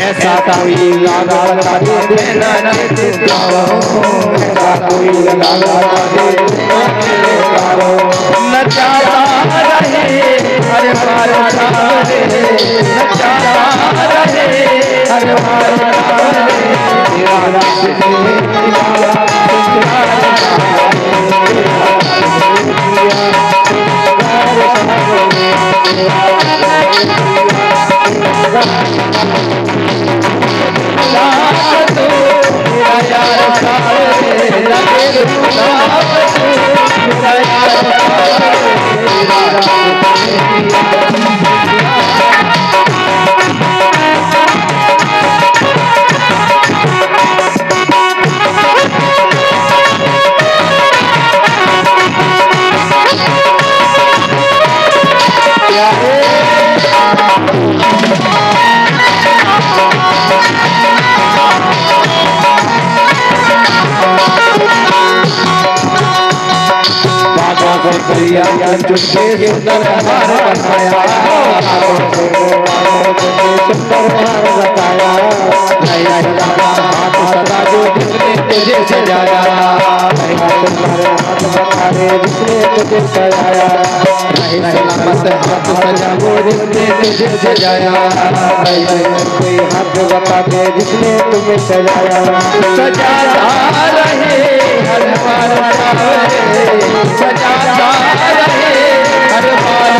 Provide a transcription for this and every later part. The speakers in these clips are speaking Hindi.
ऐसा कोई लगा दे ना ऐसा कोई लगा दे न चाहता रहे हर बार न चाहता रहे हर बार चुपके सुंदर हार बताया हाथ सदा जो जिसने तुझे सजाया जिसने तुझे सजाया सलामत हाथ सजा वो जिसने तुझे सजाया कोई हाथ बता दे जिसने तुम्हें सजाया सजाता रहे हर बार सजाता रहे हर बार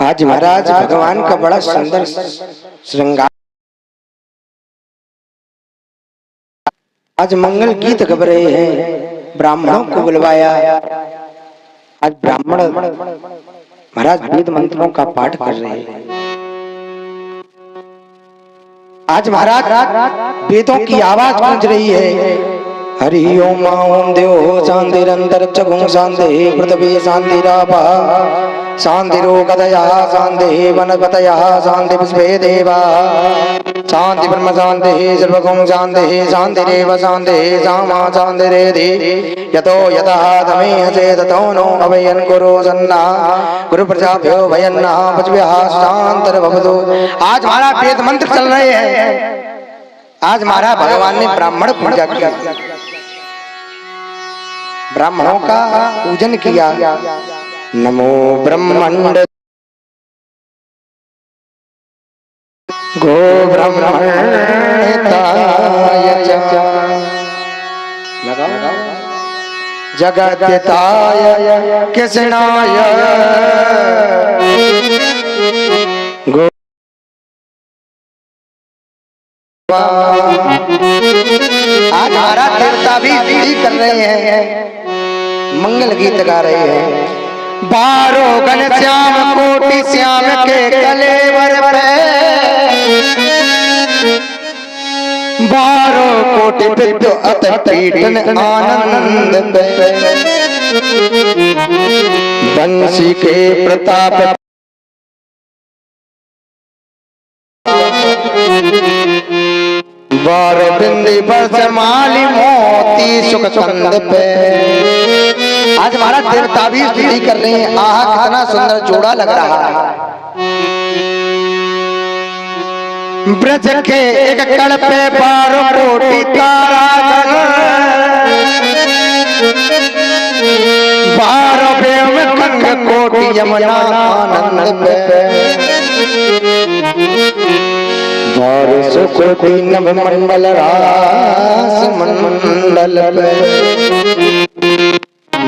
आज महाराज भगवान का बड़ा सुंदर श्रृंगार। आज मंगल गीत गा रहे हैं, ब्राह्मणों को बुलवाया। आज ब्राह्मण महाराज वेद मंत्रों का पाठ कर रहे हैं। आज महाराज वेदों की आवाज गूंज रही है। हरि ओम ओम देव शांतिरंतर चगुं शांति पृथ्वी शांतिरापा शांतिरो गदया शांति वनपतया शांति पुष्पे देवा शांति ब्रह्म शांति सर्वगुं शांति शांतिरेव शांति सामा शांतिरेधि यतो यतः तमेह चेत् ततो नो अभयन् कुरु सन्ना गुरु प्रजाभ्यो भयन्ना पशुभ्यः शान्तिर्भवतु। आज हमारा वेद मंत्र चल रहे हैं। आज हमारा भगवान ने ब्राह्मण पूजा किया, ब्राह्मणों का पूजन किया। नमो ब्रह्मण्ड गो ब्रह्मण्यताय जगद्यताय कृष्णाय गो। आज हमारा देवता भी कर रहे हैं, मंगल गीत गा रहे हैं। बारो घन श्याम कोटि श्याम के कलेवर पे बारो कोटि विद्युत अत पीटन आनंद पे बंसी के प्रताप बारो बिंदी बरस माली मोती सुख चंद पे। आज हमारा देवता भी स्तुति कर रहे हैं। आहा कितना सुंदर जोड़ा लग रहा है। ब्रज के एक कड़ पे बारो कोटि तारा बारो बेम गंग कोटि यमुना आनंद पे और सुकृति नभ मंडल रास मंडल पे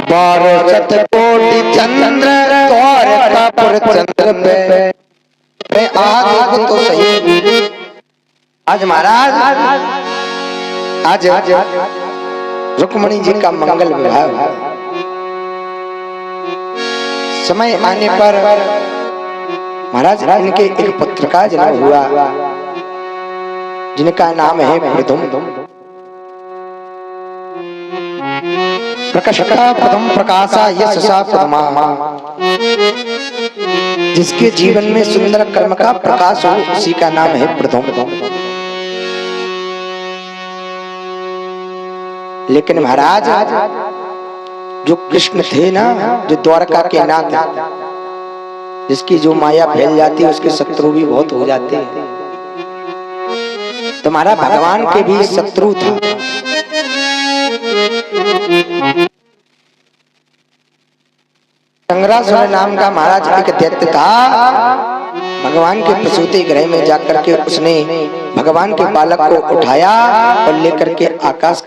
12 शतकोटि चंद्र द्वारकापुर चंद्र पे आज तो सही। आज महाराज आज रुक्मणी जी का मंगल विवाह समय आने पर महाराज इनके एक पुत्र का जन्म हुआ जिनका नाम है प्रथम प्रकाशका प्रथम प्रकाशा यशसा प्रथमा, जिसके जीवन में सुंदर कर्म का प्रकाश हो उसी का नाम है प्रथम। लेकिन महाराज जो कृष्ण थे ना, जो द्वारका के नाथ, जिसकी जो माया फैल जाती है उसके शत्रु भी बहुत हो जाते हैं। तुम्हारा भगवान के भी शत्रु था। संग्रासुर नाम का महाराज एक दैत्य था। भगवान के प्रसूति गृह में जाकर के उसने भगवान के बालक को उठाया और लेकर के आकाश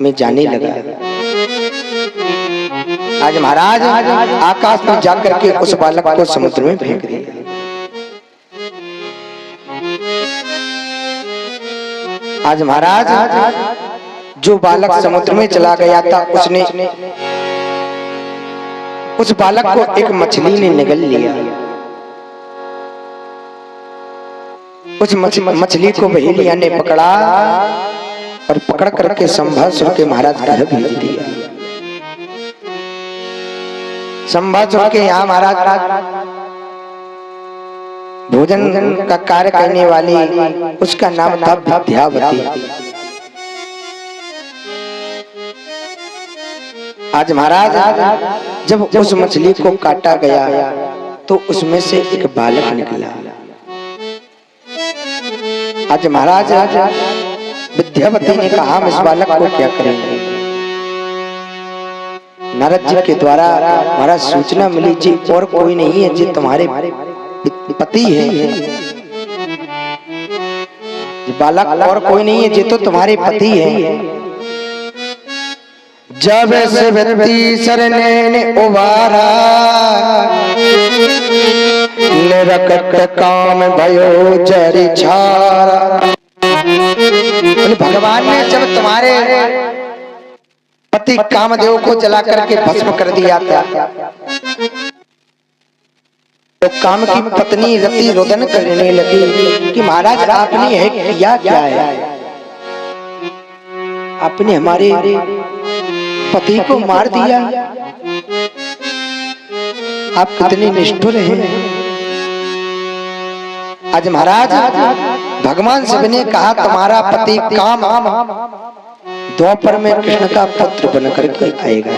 में जाने लगा। आज महाराज आकाश में जाकर के उस बालक को समुद्र में फेंक दिया। आज महाराज जो बालक समुद्र में चला गया था उसने उस बालक को एक मछली ने निगल लिया। उस मछली को बहेलिया ने पकड़ा और पकड़ करके संभासुर के महाराज घर भेज दिया। संभासुर के यहाँ महाराज भोजन का कार्य करने वाली उसका नाम था विद्यावती। आज महाराज जब उस मछली को काटा गया तो उसमें से एक बालक निकला। आज महाराज विद्यावती ने कहा हम इस बालक को क्या करेंगे। नारद जी के द्वारा महाराज सूचना मिली जी और कोई नहीं है जी तुम्हारे पति है। बालक और कोई नहीं है जी तो तुम्हारे पति है। जब से व्यक्ति सरने ने उबारा निरकट काम भयो जरी छारा। भगवान ने जब तुम्हारे पति कामदेव को जला करके भस्म कर दिया था तो काम की पत्नी रति रोदन करने लगी कि महाराज आपने है किया क्या है। आपने हमारे पति को मार दिया। आप कितने निष्ठुर हैं। आज महाराज भगवान शिव ने कहा तुम्हारा पति काम द्वापर में कृष्ण का पुत्र बनकर के आएगा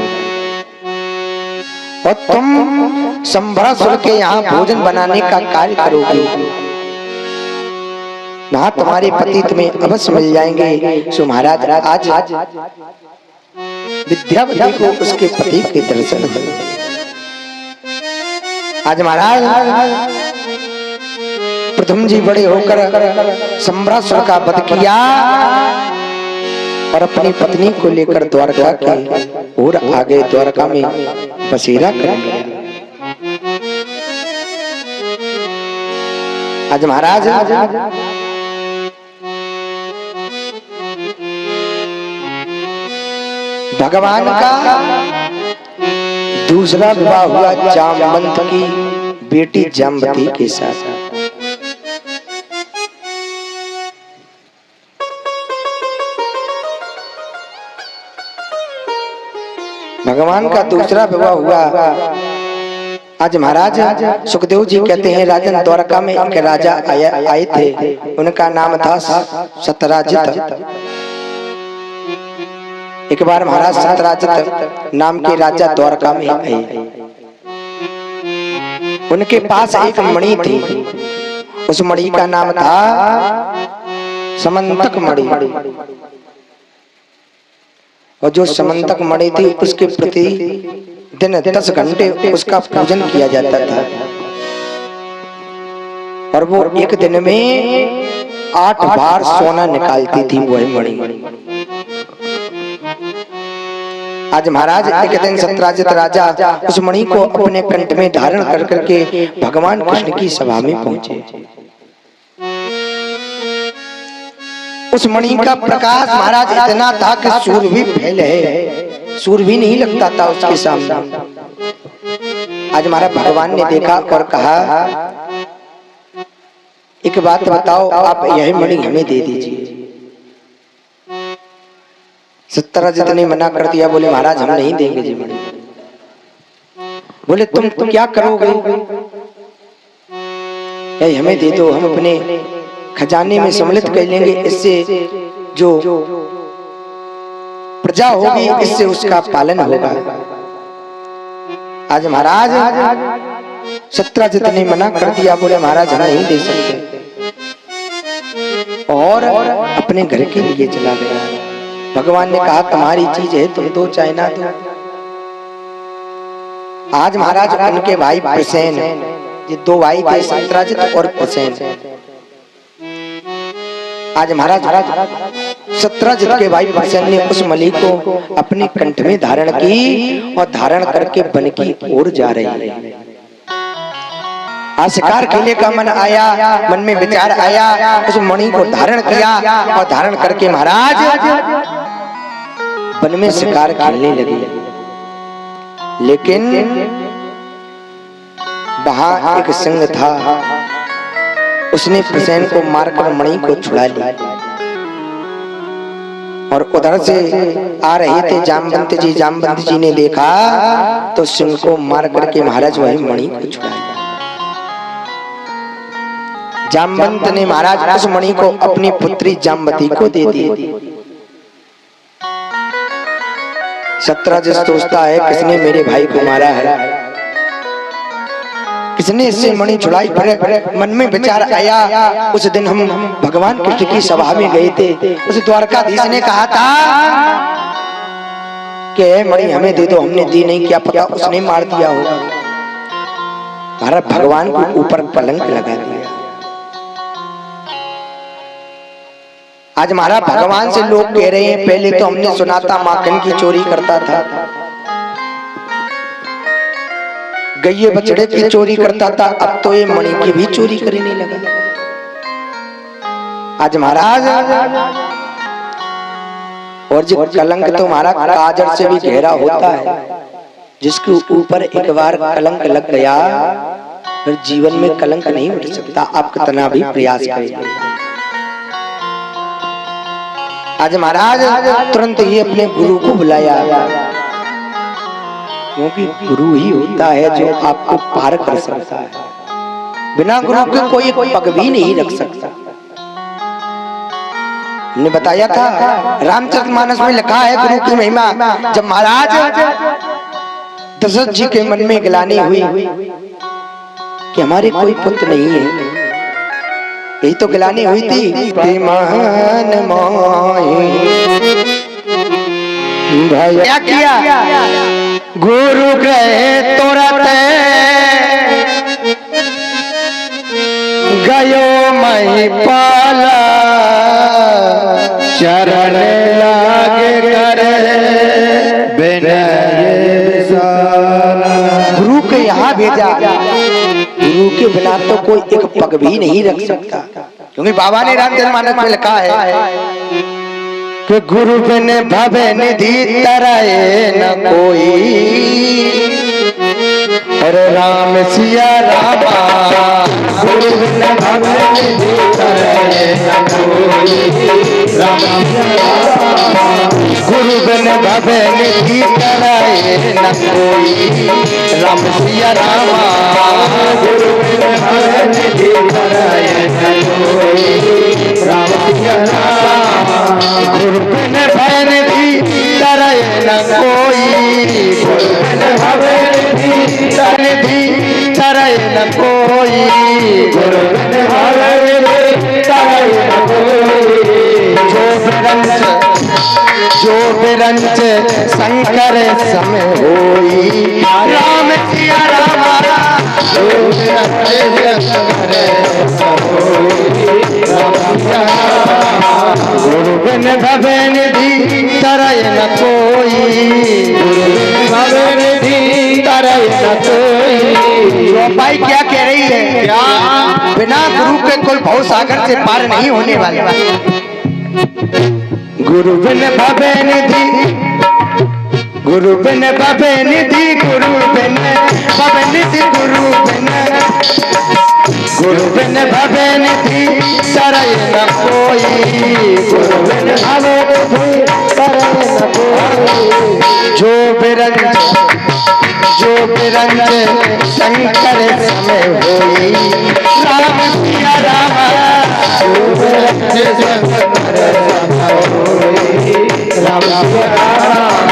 और तुम संभरासुर के यहाँ भोजन बनाने का कार्य करोगे। ना तुम्हारे पति तुम्हें अवश्य मिल जाएंगे। सो महाराज आज विद्यावती को उसके पति के दर्शन हुए। आज महाराज प्रथम जी बड़े होकर संभरासुर का वध किया और अपनी पत्नी को लेकर द्वारका के और आगे द्वारका में बसेरा कर लिया। आज महाराज भगवान का दूसरा विवाह हुआ जामवंत की बेटी जामवती के साथ। भगवान का दूसरा विवाह हुआ। आज महाराज सुखदेव जी कहते हैं राजन द्वारका में एक राजा आए थे। उनका नाम था सतराजित। एक बार महाराज सतराजित नाम के राजा द्वारका में आए। उनके पास एक मणि थी। उस मणि का नाम था समंतक मणि। और जो समंतक मणि थी उसके प्रति दिन 10 घंटे उसका पूजन किया जाता था। और वो एक दिन में 8 बार सोना निकालती थी वह मणि। आज महाराज एक दिन सत्यराजित राजा उस मणि को अपने कंठ में धारण कर करके भगवान कृष्ण की सभा में पहुंचे। उस मणि का प्रकाश महाराज इतना था कि सूर्य भी फैले, सूर्य भी नहीं लगता था उसके सामने। आज महाराज भगवान ने देखा और कहा, एक बात बताओ, आप यह मणि हमें दे दीजिए। सत्यराजित ने मना कर दिया, बोले महाराज हम नहीं देंगे जी मणि। बोले तुम क्या करोगे? यही हमें दे दो, हम अपने खजाने में सम्मिलित कर लेंगे, इससे जो प्रजा होगी इससे उसका पालन होगा। आज महाराज सत्यराजित ने मना कर दिया, बोले महाराज हम नहीं दे सकते, और अपने घर के लिए चला गया। भगवान ने कहा तुम्हारी चीज है, तुम दो चाहे ना दो। आज महाराज उनके भाई प्रसेन, ये दो भाई थे सत्यराजित और प्रसेन। आज महाराज सत्यराजित के भाई प्रसेन ने उस मणि को अपने कंठ में धारण की और धारण करके वन की ओर जा रहे हैं। आज शिकार खेलने का मन आया, मन में विचार आया, उस मणि को धारण किया और धारण करके महाराज वन में शिकार खेलने लगे। लेकिन वहां एक सिंह था, उसने प्रसेन को मारकर मणि को छुड़ा लिया। और उधर से आ रहे थे जामवंत जी। जामवंत जी ने देखा तो सिंह को मार करके महाराज वही मणि को छुड़ा लिया। जामवंत ने महाराज उस मणि को अपनी पुत्री जामवती को दे दी। सत्यराजित सोचता है किसने मेरे भाई को मारा है, किसने इससे मणि छुड़ाई। मन में विचार आया, उस दिन हम भगवान कृष्ण की सभा में गए थे, उस द्वारकाधीश ने कहा था कि मणि हमें दे दो, हमने दी नहीं, क्या पता उसने मार दिया होगा। महाराज भगवान को ऊपर कलंक लगा दिया। आज महाराज भगवान से लोग कह रहे हैं, पहले तो हमने सुना था माखन की चोरी करता था, गैये बछड़े की चोरी करता था, अब तो ये मणि की भी चोरी करने लगा। आज महाराज और जो कलंक तो हमारा काजर से भी गहरा होता है, जिसके ऊपर एक बार कलंक लग गया फिर जीवन में कलंक नहीं उठ सकता, आप कितना भी प्रयास करें। आज महाराज तुरंत ही अपने गुरु को बुलाया, क्योंकि गुरु ही होता है जो आपको पार कर सकता है। बिना गुरु के कोई पग भी नहीं रख सकता। हमने बताया था रामचरितमानस में लिखा है गुरु की महिमा। जब महाराज दशरथ जी के मन में गिलानी हुई कि हमारे कोई पुत्र नहीं है, यही तो गिलानी हुई थी। क्या किया? गुरु गए तुरंत गयो महिपाला, चरण लागे करे विनय साला। गुरु के यहाँ भेजा, गुरु के बिना तो कोई एक पग भी नहीं रख सकता, क्योंकि बाबा ने रामचरितमानस में लिखा है कि गुरु बिन भवे निधि तरय न कोई, और राम सिया रामा। गुरु बिन भवे निधि तरय न कोई, राम सिया रामा। गुरु बिन भवे निधि तरय न कोई, राम सिया रामा। गुरु बिन भवे निधि तरय न कोई, राम सिया रामा। गुरु बिन भय निधि तरय न कोई, गुरु बिन भय निधि तरय न कोई, गुरु बिन भय निधि तरय न कोई। जो बिरंच शंकर सम होई, राम सिया रामा। जो बिरंच शंकर सम होई, राम सिया बिन भवे निधि तरय न कोई, गुरु बिन भवे निधि तरय न कोई। चौपाई क्या कह रही है? क्या? बिना गुरु के कोई भव सागर से पार नहीं होने वाला। गुरु बिन भवे निधि, गुरु बिन भवे निधि, गुरु बिन भवे निधि, गुरु बिन, गुरु बिन भवे निधि तरय न कोई, गुरु बिन भवे निधि तरय न कोई। जो बिरंज, जो बिरंज शंकर समय होई, राम सिया राम, जो बिरंज शंकर समय होई, राम सिया राम,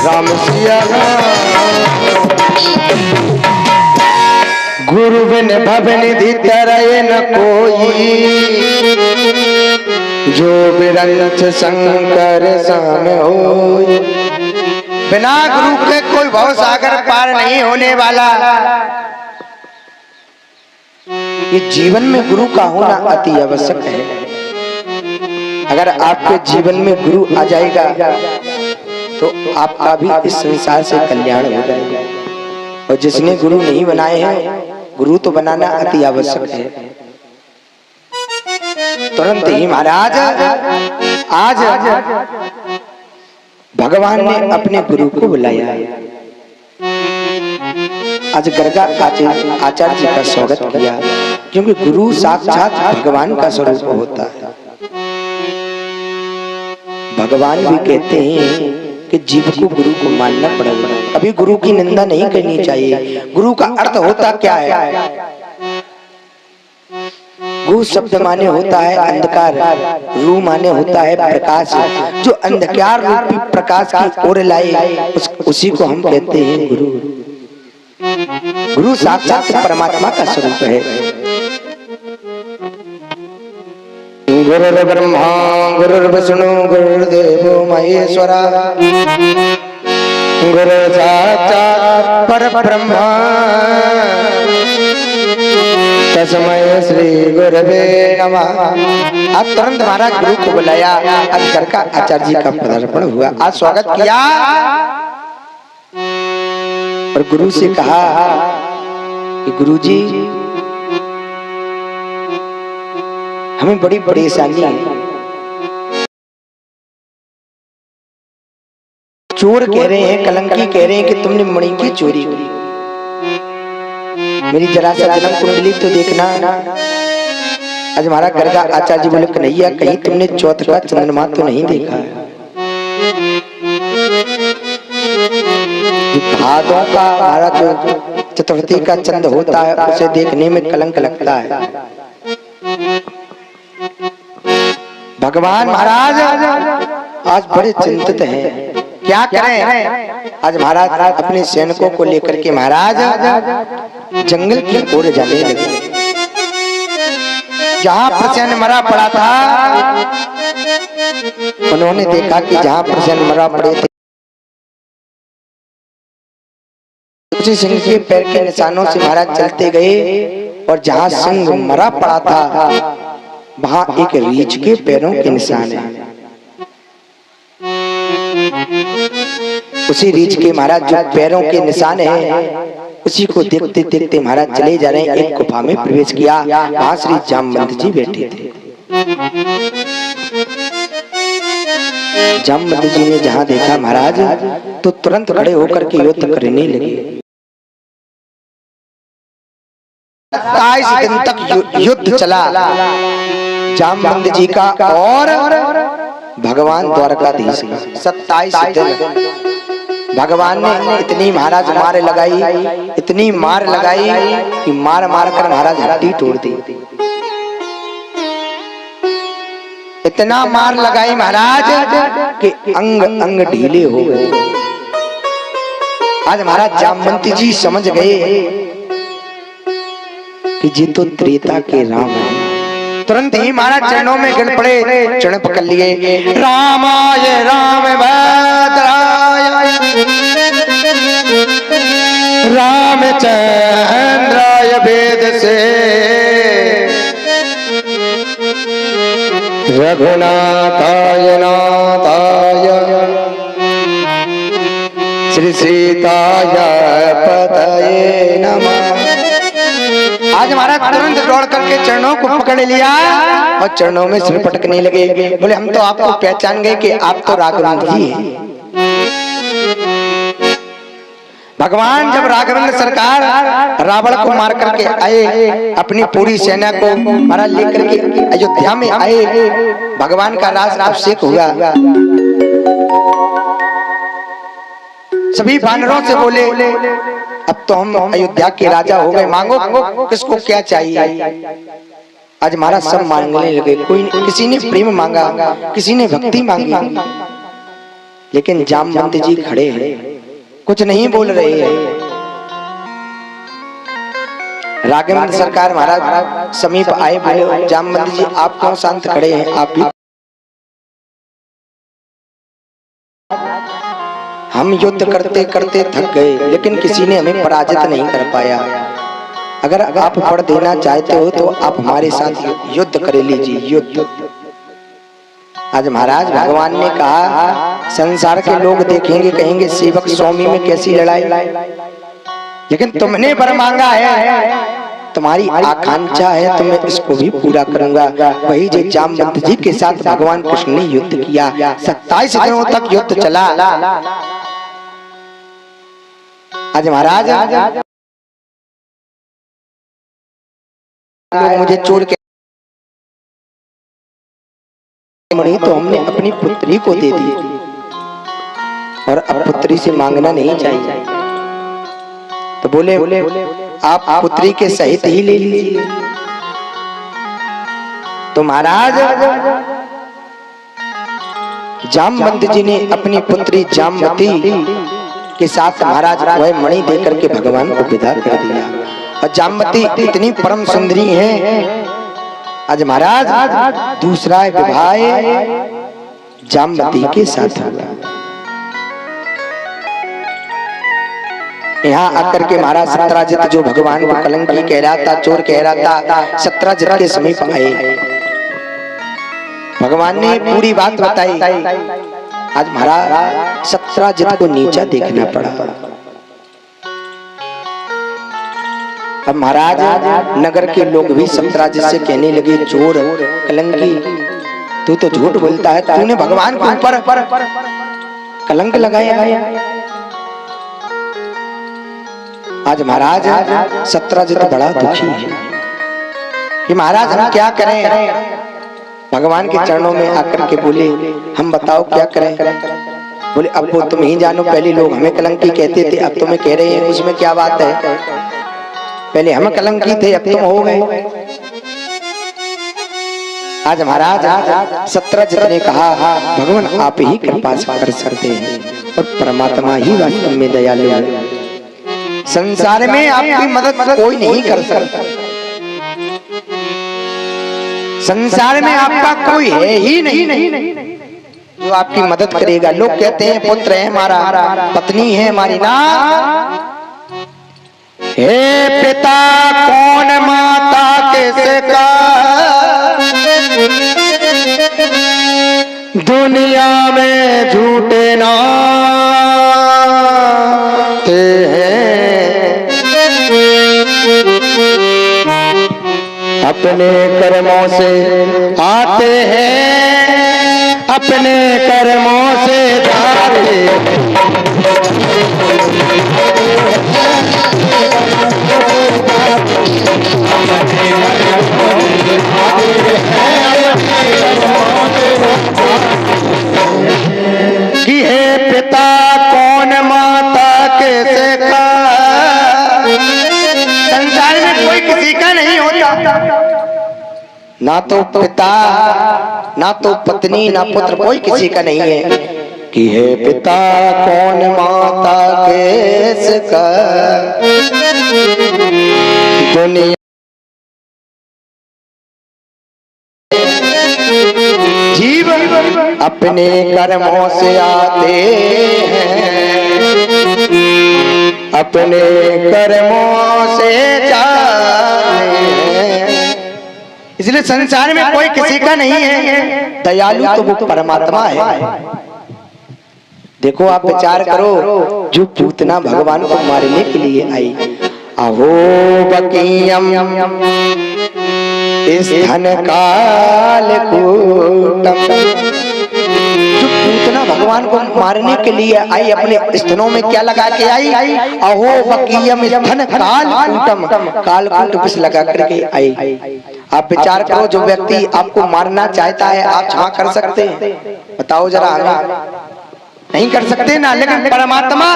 राम सिया राम। गुरु बिन भव निधि तरय न कोई, जो बिरंज शंकर साम होई। बिना गुरु के कोई भव सागर पार नहीं होने वाला। ये जीवन में गुरु का होना अति आवश्यक है। अगर आपके जीवन में गुरु आ जाएगा तो आपका भी इस संसार से कल्याण हो जाएगा। और जिसने गुरु नहीं बनाए हैं, गुरु तो बनाना अति आवश्यक है। तुरंत ही महाराज आज भगवान ने अपने गुरु को बुलाया। आज गर्गा आचार्य जी का स्वागत किया, क्योंकि गुरु साक्षात भगवान का स्वरूप होता है। भगवान भी कहते हैं कि जीव को गुरु को मानना पड़ेगा। कभी गुरु की निंदा नहीं करनी चाहिए। गुरु का अर्थ होता क्या है? गु शब्द माने होता है अंधकार, रू माने होता है प्रकाश। जो अंधकार रूपी प्रकाश की ओर लाए उसी को हम कहते हैं गुरु। गुरु साक्षात परमात्मा का स्वरूप है। गुरुर् ब्रह्मा गुरुर्विष्णु गुरुर्देवो महेश्वरा, गुरु साक्षात् परब्रह्म तस्मै श्री गुरवे नमः। आज तुरंत महाराज गुरु को बुलाया। आज गर्गा आचार्य जी का पदार्पण हुआ। आज स्वागत किया और गुरु से कहा कि गुरु जी हमें बड़ी परेशानी है। चोर कह रहे हैं, कलंकी कह रहे हैं कि तुमने मणि की चोरी की। मेरी जरा सा जन्म कुंडली तो देखना। आज हमारा गर्गा आचार्य जी बोले कन्हैया कहीं तुमने चौथा चंद्रमा तो नहीं देखा? भादों का हमारा जो चतुर्थी का चंद होता है उसे देखने में कलंक लगता है। भगवान महाराज आज बड़े चिंतित हैं, क्या करें? आज महाराज अपने सैनिकों को लेकर के महाराज जंगल की ओर जाने लगे। जहां प्रसेन मरा पड़ा था, उन्होंने देखा कि जहां प्रसेन मरा पड़े थे उसी सिंह के पैर के निशानों से महाराज चलते गए, और जहां सिंह मरा पड़ा था वहां एक रीछ के पैरों के निशान है। उसी रीछ के महाराज जो पैरों के निशान है उसी को देखते देखते महाराज चले जा रहे हैं। एक गुफा में प्रवेश किया, वहां श्री जामवंत जी बैठे थे। जामवंत जी ने जहां देखा महाराज तो तुरंत खड़े होकर के युद्ध करने लगे। 27 दिन तक युद्ध चला जामवंत जी का और भगवान द्वारकाधीश का। 27 दिन भगवान ने इतनी महाराज मार लगाई, इतनी मार लगाई कि मार मार कर महाराज हड्डी तोड़ दी। इतना मार लगाई महाराज कि अंग अंग ढीले हो गए। आज महाराज जामवंती जी समझ गए कि ये तो त्रेता के राम है। तुरंत ही महाराज चरणों में गिर पड़े, चरण पकड़ लिए। रामाय राम भद्राय रामचंद्राय वेद से रघुनाथाय नाथाय श्री सीताय पतये नमः। आज महाराज तुरंत दौड़ करके चरणों को पकड़ लिया और चरणों में सिर पटकने लगे। बोले हम तो आपको पहचान गए कि आप तो राघवेंद्र जी हैं। भगवान जब राघवेंद्र सरकार रावण को मार करके आए, अपनी पूरी सेना को महाराज लेकर के अयोध्या में आए, भगवान का राज अभिषेक हुआ। सभी वानरों से बोले अब तो हम अयोध्या के राजा हो गए, मांगो किसको क्या चाहिए। आज महाराज सब मांगने लगे। कोई किसी ने प्रेम मांगा, किसी ने भक्ति मांगी, लेकिन जामवंत जी खड़े हैं, कुछ नहीं बोल रहे हैं। राघवेंद्र सरकार महाराज समीप आए, बोले जामवंत जी आप क्यों शांत खड़े हैं, आप भी। हम युद्ध करते करते थक गए, लेकिन किसी ने हमें पराजित नहीं कर पाया। अगर आप वर देना चाहते हो तो आप हमारे साथ युद्ध कर लीजिए, युद्ध। आज महाराज भगवान ने कहा संसार के लोग देखेंगे, कहेंगे सेवक स्वामी में कैसी लड़ाई, लेकिन तुमने वर मांगा है, तुम्हारी आकांक्षा है तो मैं इसको भी पूरा करूंगा। वही जो जामवंत जी के साथ भगवान कृष्ण ने युद्ध किया, 27 दिनों तक युद्ध चला। आज महाराज मुझे छोड़ के मरी तो हमने अपनी पुत्री को दे दी, और अब पुत्री से मांगना नहीं चाहिए। तो बोले आप पुत्री के सहित ही ले लीजिए। तो महाराज जामवंत जी ने अपनी पुत्री जामवती के साथ महाराज वह मणि देकर के भगवान को विदा कर दिया। और जामवती इतनी परम सुंदरी है। आज महाराज दूसरा विवाह जामवती के साथ हुआ। यहाँ आकर के महाराज सत्राजित जो भगवान को कलंकी कह रहा था, चोर कह रहा था, सत्राजित के समीप आए। भगवान ने पूरी बात बताई। आज महाराज सत्राजित को नीचा देखना पड़ा। अब महाराज नगर के लोग भी सत्राजित से कहने लगे चोर कलंकी, तू तो झूठ बोलता है, तूने भगवान के ऊपर कलंक लगाया है। आज महाराज सत्राजित बड़ा दुखी है कि महाराज हम क्या करें। भगवान के चरणों में आकर के बोले हम बताओ क्या करें। बोले अब वो तुम ही जानो, पहले लोग हमें कलंकी कहते थे, अब तुम्हें कह रहे हैं, उसमें क्या बात है। पहले हम कलंकी थे, अब तुम हो गए। आज महाराज सत्राजित ने कहा भगवान आप ही कृपा कर सकते हैं, और परमात्मा ही वास्तव में दयालु है। संसार में आपकी मदद कोई नहीं कर सकता। संसार में आपका कोई है ही नहीं जो आपकी मदद करेगा। लोग कहते हैं पुत्र है हमारा, पत्नी है हमारी, ना। हे पिता कौन माता कैसे का, दुनिया में झूठे नाते हैं, अपने कर्मों से आते हैं, अपने कर्मों से जाते हैं। कि हे पिता कौन माता कैसे का, संसार में कोई किसी का नहीं होता, ना तो पिता, ना तो पत्नी, ना पुत्र, कोई किसी का नहीं है। कि हे पिता कौन माता कैसे का, दुनिया जीव अपने कर्मों से आते हैं, अपने कर्मों से जाते हैं। इसलिए संसार में कोई किसी का नहीं है दयालु, तो वो परमात्मा है। देखो आप विचार करो, जो पूतना भगवान को मारने के लिए आई, अहो बकीयम इस धन काल कूटम, जो पूतना भगवान को मारने के लिए आई अपने स्तनों में क्या लगा के आई, अहो बकीयम इस धन काल कूटम, कालकूट विष लगा करके आई। आप विचार करो, जो व्यक्ति आपको मारना चाहता है आप हाँ कर सकते हैं? बताओ जरा, हमें नहीं कर सकते ना। लेकिन परमात्मा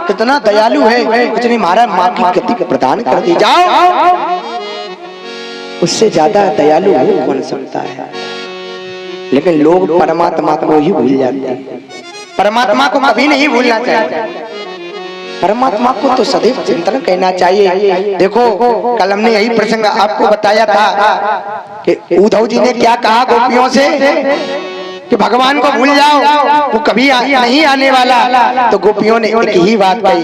कितना दयालु है, कुछ नहीं मारा, माँ की गति प्रदान कर दी, जाओ। उससे ज्यादा दयालु हो बन सकता है। लेकिन लोग परमात्मा को ही भूल जाते हैं। परमात्मा को कभी नहीं भूलना चाहिए। परमात्मा को तो सदैव चिंतन करना चाहिए। देखो कल हमने यही प्रसंग आपको बताया था कि उद्धव जी ने क्या कहा गोपियों से कि भगवान को भूल जाओ, वो कभी नहीं आने वाला। तो गोपियों ने एक ही बात कही,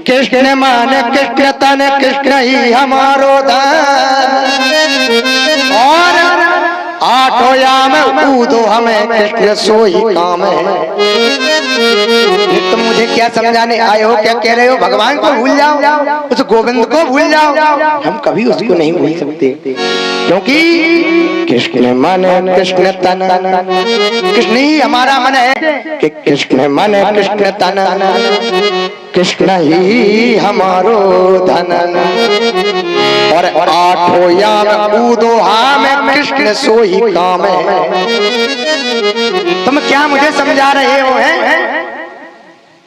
कृष्ण मान कृष्ण तन कृष्ण ही हमारो धन, और आठों याम कूदो हमें कृष्ण सोई काम है। तुम मुझे क्या समझाने आए हो? क्या कह रहे हो? भगवान को भूल जाओ, उस गोविंद को भूल जाओ। हम कभी उसको नहीं भूल सकते, क्योंकि कृष्ण मन कृष्ण तन, कृष्ण ही हमारा मन है कि कृष्ण मन कृष्ण तन, कृष्ण ही हमारो धन, और आठों याम कूदो हम कृष्ण सोई काम है। तुम क्या मुझे समझा रहे हो? हैं?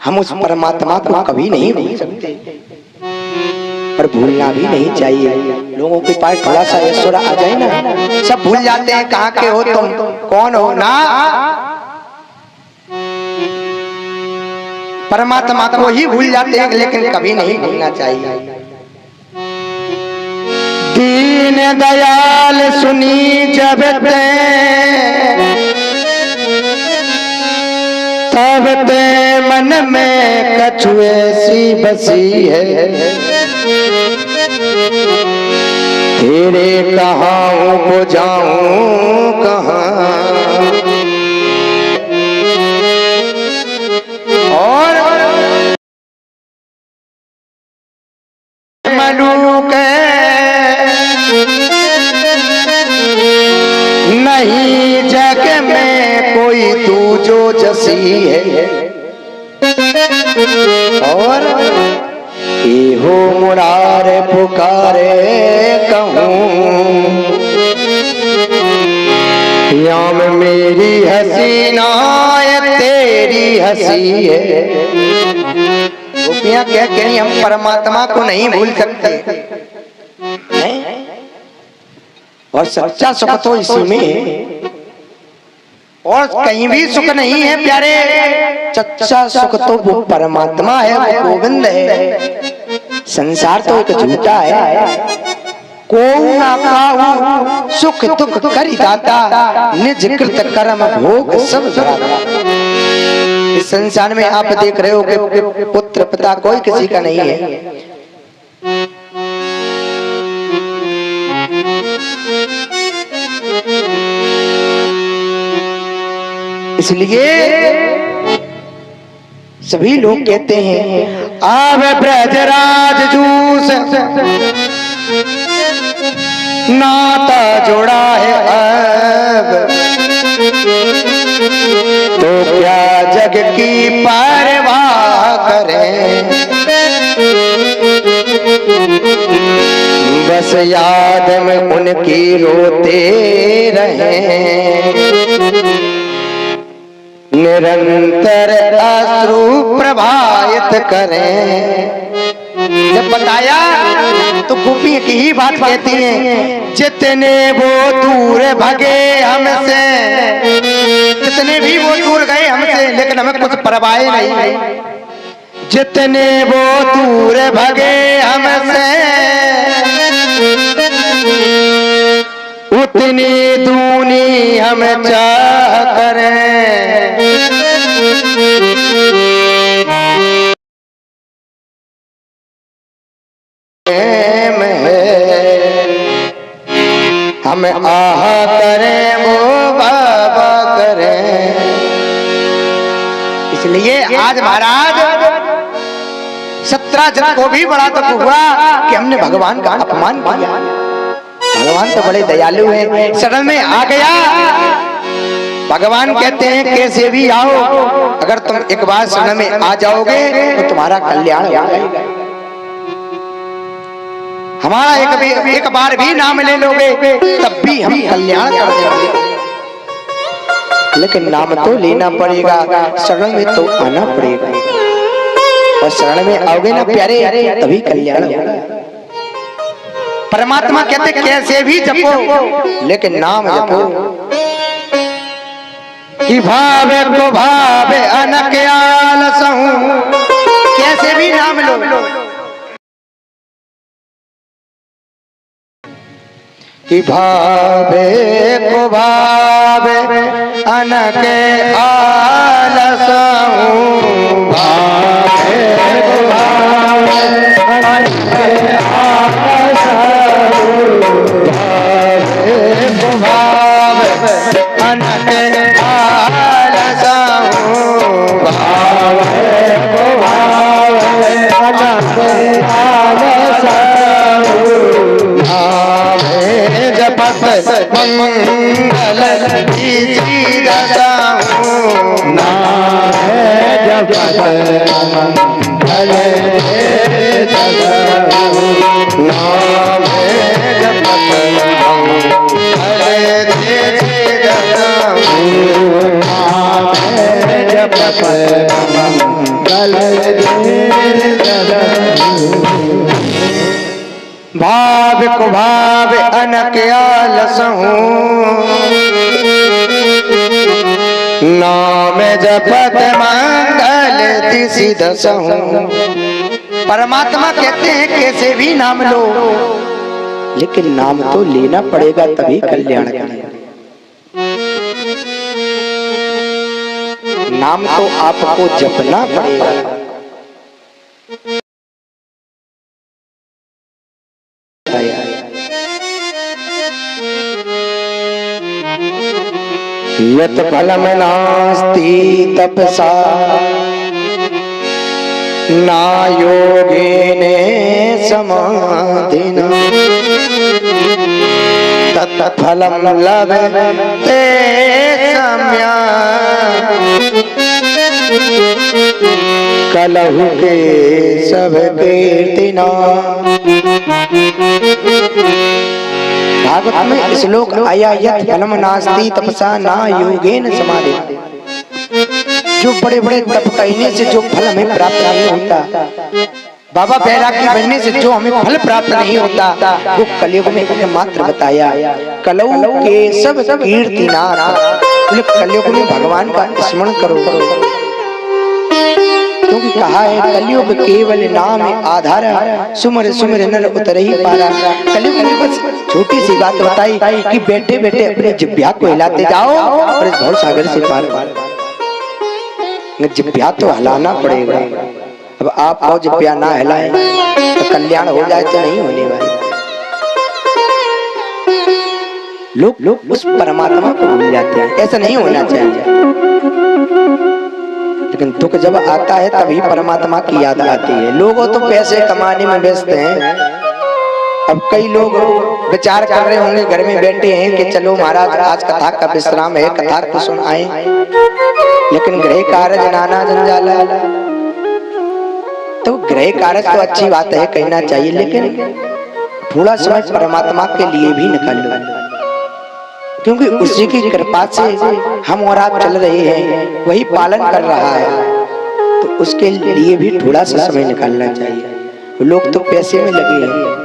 हम उस परमात्मा को कभी नहीं भूल सकते, पर भूलना भी नहीं चाहिए। लोगों के पास थोड़ा सा ऐश्वर्य आ जाए ना, सब भूल जाते हैं कहाँ के हो तुम, कौन हो ना। परमात्मा को ही भूल जाते हैं, लेकिन कभी नहीं भूलना चाहिए। दीन दयाल सुनी जब ते, तब ते मन में कछु ऐसी बसी है, तेरे कहाँ को जाऊं कहाँ, और मलूक नहीं जग में कोई तू जो जसी है, और हो मुरारे पुकारे कहूँ याम मेरी हसीना तेरी हंसी है। गोपियां क्या कहीं हम परमात्मा को नहीं भूल सकते हैं? और सच्चा सुख तो इसी में है, और कहीं भी सुख नहीं है प्यारे। सच्चा सुख तो वो परमात्मा है, वो गोविंद है। संसार तो एक झूठा है। को ना काहू सुख दुख करि दाता, निज कृत कर्म भोग सब भराता। इस संसार में आप देख रहे हो कि पुत्र पिता कोई किसी का नहीं है। इसलिए सभी लोग कहते हैं आव ब्रजराज जूस, नाता जोड़ा है अब, तो क्या जग की परवाह करें, बस याद में उनकी रोते रहें, निरंतर अश्रु प्रभावित करें। जब बताया तो गोपी की ही बात कहती है, जितने वो दूर भगे हमसे, जितने भी वो दूर गए हमसे, लेकिन हमें कुछ परवाह नहीं। जितने वो दूर भगे हमसे, उतनी दूनी हम चाह करें, हम आह करें वो बाबा करें। इसलिए आज महाराज 17 जन को भी बड़ा दुख हुआ कि हमने भगवान का अपमान किया। भगवान तो बड़े दयालु हैं, शरण में आ गया। भगवान कहते हैं कैसे भी आओ, अगर तुम एक बार शरण में आ जाओगे तो तुम्हारा कल्याण हो जाएगा। हमारा एक बार भी नाम ले लोगे तब भी हम कल्याण कर देंगे, लेकिन नाम तो लेना पड़ेगा, शरण में तो आना पड़ेगा। और शरण में आओगे ना प्यारे तभी कल्याण होगा। परमात्मा कहते कैसे भी जपो लेकिन नाम जपो। कि भावे को भावे अनक्याल सहूं, कैसे भी नाम लो। कि भावे को भावे अनके आलस हूँ, भावे को भावे अनके आलस हूँ, भावे को भावे अनके आलस हूँ, भावे को भावे अनके आलस हूँ, भावे जपत मंगल जपत मंगल जपत मंगल भाव को भाव अनक्यालस हूँ, नाम जपत मंगल तिसि दस हूँ। परमात्मा कहते हैं कैसे भी नाम लो, लेकिन नाम तो लेना पड़ेगा तभी कल्याण करेगा। नाम तो आपको जपना पड़ेगा। यत् फलम नास्ति तपसा ना योगेन समाधिना तत् फलम लभते सम्यक् कलहु के सब कीर्तिना। भागवत में श्लोक आया यत् फलम नास्ति तपसा ना योगेन समाधि। जो बड़े बड़े तप करने से जो फल हमें प्राप्त नहीं होता, बाबा बैरागी बनने से जो हमें फल प्राप्त नहीं होता, वो कलयुग में एकमात्र बताया कलहु के सब कीर्तिनाथ। कलयुग में भगवान का स्मरण करो, क्योंकि कहा है कलयुग केवल नाम आधार, सुमर सुमर नर उतर ही पारा। कलयुग में बस छोटी सी बात बताई कि बैठे बैठे अपने जिह्वा को हिलाते जाओ और इस भव सागर से पार पार। जिह्वा तो हिलाना पड़ेगा। अब आप और जिह्वा ना हिलाएं तो कल्याण हो जाए तो नहीं होने वाले। लोग उस परमात्मा को भूल जाते हैं, ऐसा नहीं होना चाहिए। लेकिन दुख जब आता है तभी परमात्मा की याद आती है। लोग तो पैसे कमाने में व्यस्त हैं। अब कई लोग विचार कर रहे होंगे घर में बैठे हैं कि चलो महाराज आज कथा का विश्राम है, कथा को सुनाएं, लेकिन गृह कार्य नाना जंजाल। तो गृह कार्य तो अच्छी बात है, कहना चाहिए, लेकिन थोड़ा समय परमात्मा के लिए भी निकाल लो, क्योंकि उसी की कृपा से हम और आप चल रहे हैं, वही पालन कर रहा है। तो उसके लिए भी थोड़ा सा समय निकालना चाहिए। लोग तो पैसे में लगे हैं।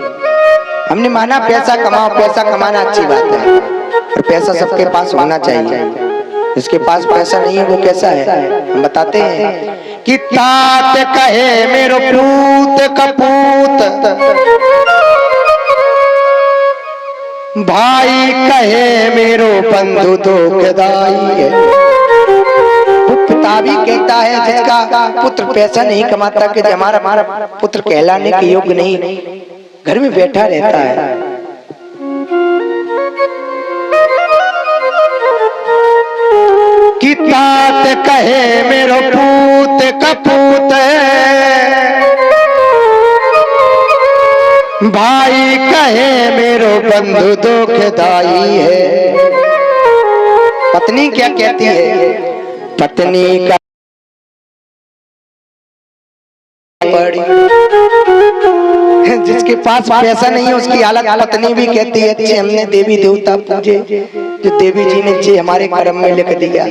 हमने माना पैसा कमाओ, पैसा कमाना अच्छी बात है और पैसा सबके पास होना चाहिए। जिसके पास पैसा नहीं है वो कैसा है हम बताते हैं कि तात कहे मेरो पूत कपूत, भाई कहे मेरो बंधु तो गदाई है। पिता भी कहता है जिसका पुत्र पैसा नहीं कमाता कि हमारा पुत्र कहलाने के योग्य नहीं, घर में बैठा रहता है। तात कहे मेरो पूत कपूत, भाई कहे मेरो बंधु दुखदाई है। पत्नी क्या कहती है? पत्नी का जिसके पास पैसा नहीं है उसकी हालत पत्नी भी कहती है अच्छे हमने देवी देवता पूजे, जो देवी जी ने अच्छे हमारे कर्म में लिख दिया।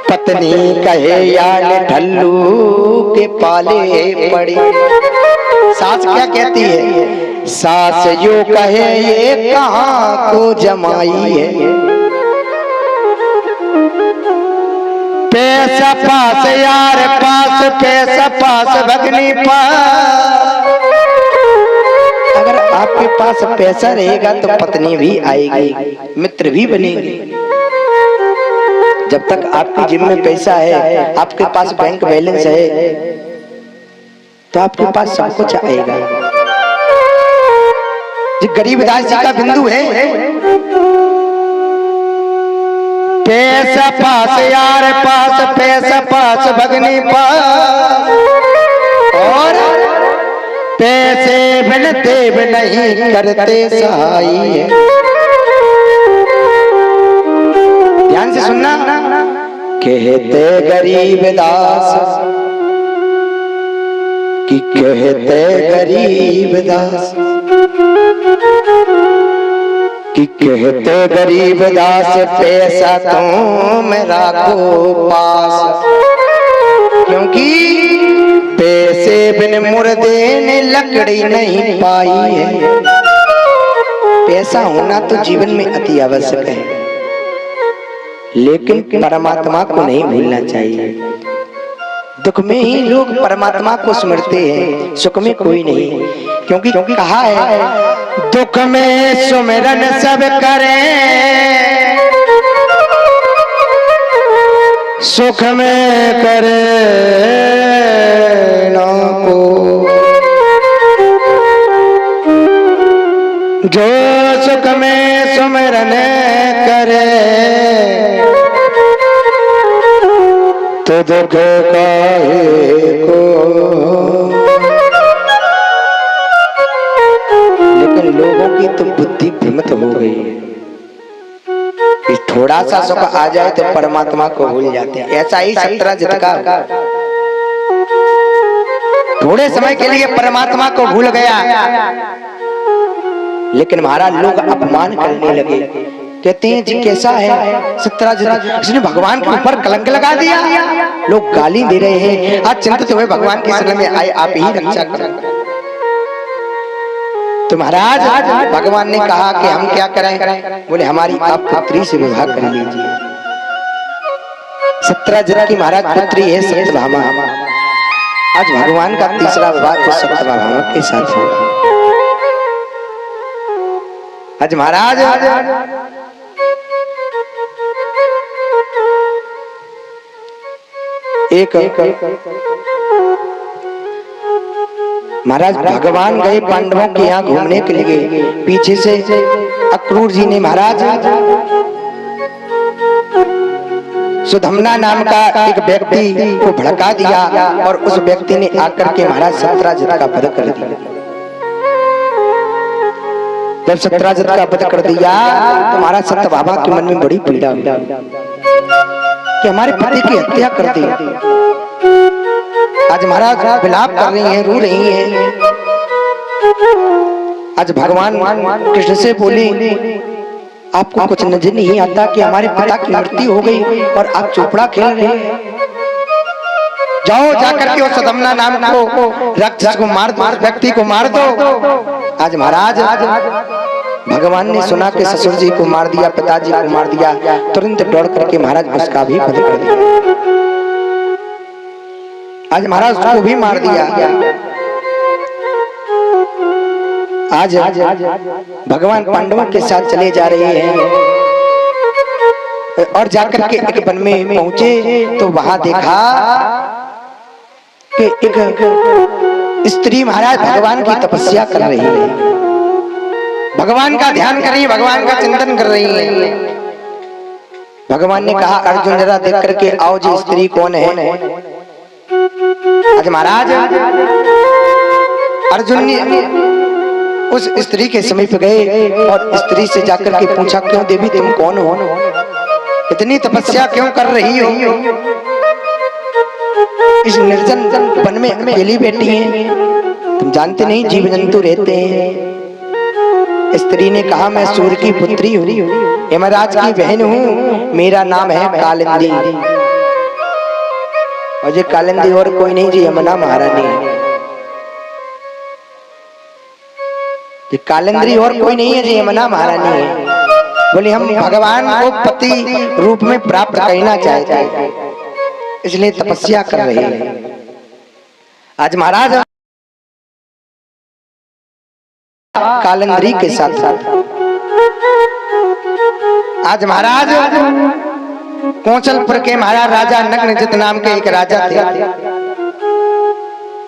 पत्नी कहे यार ढल्लू के पाले पड़ी। सास क्या कहती है? सास यो कहे ये कहाँ को जमाई है। पैसा पास यार पास, पैसा पास भगनी पास। अगर आपके पास पैसा रहेगा तो पत्नी भी आएगी, मित्र भी बनेगी। जब तक आपकी जेब में पैसा है, आपके पास बैंक बैलेंस है, तो आपके पास सब कुछ आएगा। जी गरीबदास जी का बिंदु है, पैसा पास यार पास, पैसा पास भगनी पास, और पैसे बिन देव नहीं करते सहाई है। ध्यान से सुनना, कहते गरीबदास कि कहते गरीबदास कि कहते गरीबदास पैसा तुम राखो पास, क्योंकि पैसे बिन मुर्दे ने लकड़ी नहीं पाई है। पैसा होना तो जीवन में अति आवश्यक है, लेकिन परमात्मा को नहीं भूलना चाहिए। दुख में ही लोग परमात्मा को स्मरते हैं, सुख में कोई नहीं, क्योंकि कहा है दुख में सुमिरन सब करें, सुख में करे ना को। जो सुख में सुमिरन करे तो दुख काहे को। लेकिन लोगों की तो बुद्धि भ्रमित हो गई है, थोड़ा सा सुख आ जाए तो परमात्मा को भूल जाते हैं। ऐसा ही सत्यराजित का थोड़े समय के लिए परमात्मा को भूल गया, लेकिन महाराज लोग अपमान करने लगे। कहते हैं जी कैसा है सत्यराजित, इसने भगवान के ऊपर कलंक लगा दिया। लोग गाली दे रहे हैं, आज चिंतित हुए भगवान के शरण में आए, आप ही रक्षा करें। तो महाराज भगवान ने कहा कि हम क्या करें? बोले हमारी आप पुत्री से विवाह कर लीजिए। सत्यराजित की महाराज पुत्री है सत्यभामा। आज भगवान का तीसरा विवाह सत्यभामा के साथ होगा। आज महाराज एक महाराज भगवान गए पांडवों के यहाँ घूमने के लिए, पीछे से अक्रूर जी ने महाराज सुधमना नाम का एक व्यक्ति को भड़का दिया, और उस व्यक्ति ने आकर के महाराज सत्यराजित का वध कर दिया। जब सत्यराजित का वध कर दिया तो महाराज सत्यभामा के मन में बड़ी पीड़ा हुई कि हमारे पति की हत्या कर दी। आज महाराज विलाप कर रही हैं, रो रही हैं। आज भगवान कृष्ण से बोली आपको कुछ नजर नहीं आता कि हमारे पिता की मृत्यु हो गई और आप चोपड़ा खेल रहे हैं? जाओ जाकर के उस सुधमना नाम को राक्षस को मार दो, व्यक्ति को मार दो। आज महाराज भगवान ने सुना कि ससुर जी को मार दिया, पिताजी को मार दिया, तुरंत दौड़ करके महाराज उसका भी वध कर दिया। आज महाराज उसको भी मार दिया। आज भगवान पांडवों के साथ चले जा रहे हैं, और जाकर के एक वन में पहुंचे तो वहां देखा कि एक स्त्री महाराज भगवान की तपस्या कर रही है, भगवान का ध्यान कर रही है, भगवान का चिंतन कर रही है। भगवान ने कहा अर्जुन जरा देख करके आओ जी स्त्री कौन है। आज महाराज अर्जुन ने उस स्त्री के समीप गए और स्त्री से जाकर के पूछा क्यों देवी तुम कौन हो, इतनी तपस्या क्यों कर रही हो, इस निर्जन वन में अकेली बैठी हैं, तुम जानते नहीं जीव जंतु रहते हैं। स्त्री ने कहा मैं सूर्य की पुत्री हूँ, यमराज की बहन हूँ, मेरा नाम है कालिंदी। और ये कालिंदी और कोई नहीं जी यमुना महारानी है। ये कालिंदी और कोई नहीं है जी यमुना महारानी है। बोले हम भगवान को पति रूप में प्राप्त करना चाहते हैं, इसलिए तपस्या कर रहे हैं। आज महाराज कालिंदी के साथ आज महाराज कौशलपुर के महाराज राजा नग्नजित नाम के एक राजा थे।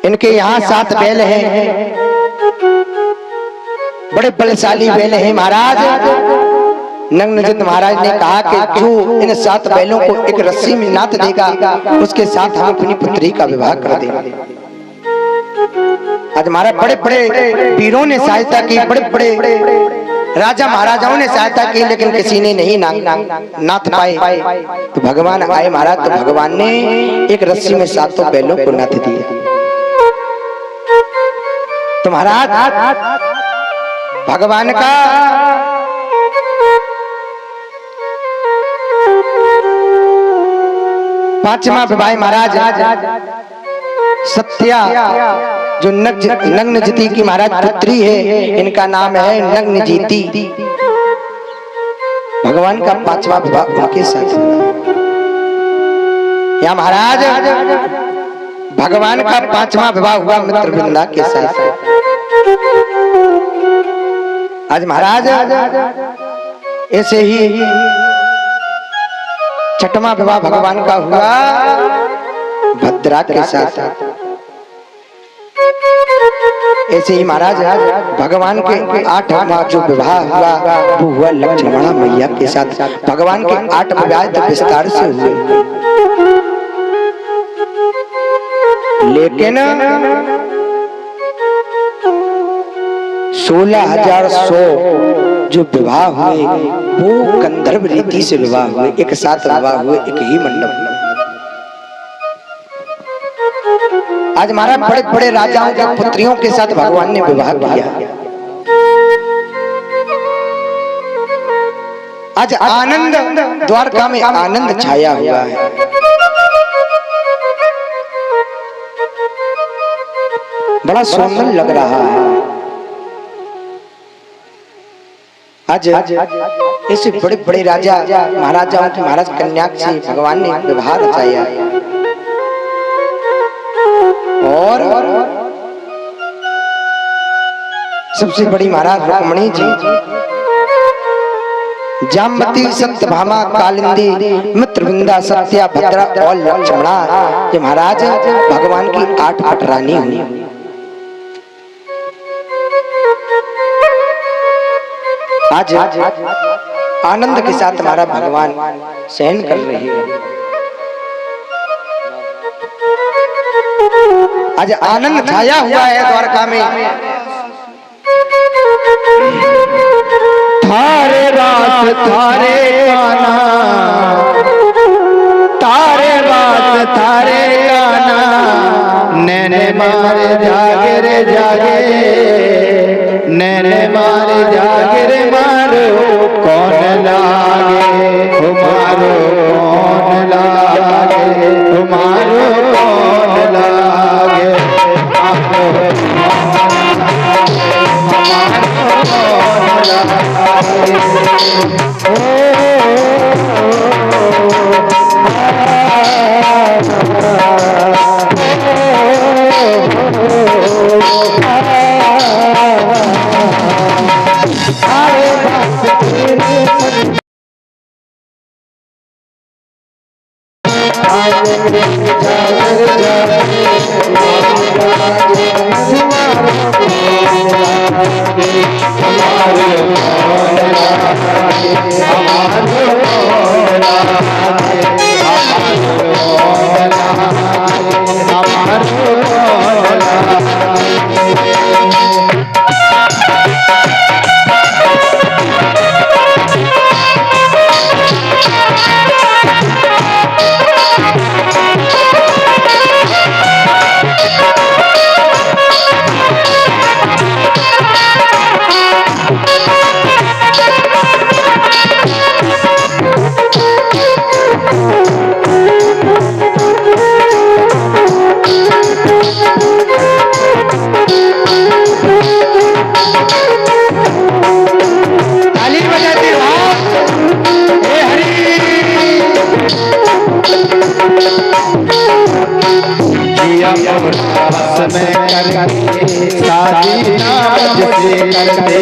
इनके यहाँ 7 बैल हैं, बड़े बलशाली बैल हैं। महाराज नग्नजित महाराज ने कहा कि जो इन 7 बैलों को एक रस्सी में नाथ देगा उसके साथ हम अपनी पुत्री का विवाह कर देंगे। आज हमारे बड़े बड़े वीरों ने सहायता की, बड़े बड़े राजा महाराजाओं ने सहायता की, लेकिन किसी ने नहीं नाथ पाए। तो भगवान आए महाराज, तो भगवान ने एक रस्सी में 7 बैलों को नाथ दिया। तो महाराज भगवान का पांचवा विवाह महाराज सत्या जो नग्नजिती की महाराज पुत्री है, इनका नाम है नग्नजिती। भगवान का 5वां विवाह उनके साथ। या महाराज भगवान का 5वां विवाह हुआ मित्रवृंदा के साथ। आज महाराज ऐसे ही 6वां विवाह भगवान का हुआ भद्रा के साथ। ऐसे ही महाराज भगवान के 8वां जो विवाह हुआ वो हुआ लक्ष्मणा मैया के साथ। भगवान के 8 विवाह विस्तार से हुए, लेकिन 16,100 जो विवाह हुए वो गंधर्व रीति से विवाह हुए, एक साथ विवाह हुए एक ही मंडप में। आज हमारा बड़े बड़े राजाओं की पुत्रियों के साथ भगवान ने विवाह किया। आज आनंद द्वारका में आनंद छाया हुआ है। बड़ा सुंदर लग रहा है। आज ऐसे बड़े बड़े राजा महाराजाओं की महाराज कन्या से भगवान ने विवाह रचाया। और सबसे बड़ी महाराज रुक्मणी जी, जामवती, सत्यभामा, कालिंदी, मित्रवृंदा, सत्या, भद्रा और लक्ष्मणा ये महाराज भगवान की 8 रानी हुई। आज आनंद के साथ हमारा भगवान शयन कर रहे हैं। आज आनंद छाया हुआ है द्वारका में। थारे रास थारे गाना, तारे रास थारे गाना, नैने मारे जागे रे जागे, नैने मारे जागे रे मारो कौन लागे, तुम्हारो कौन लागे, तुम्हारो कौन लागे, हमारे जिया अवरास में करके शादी नाज से करते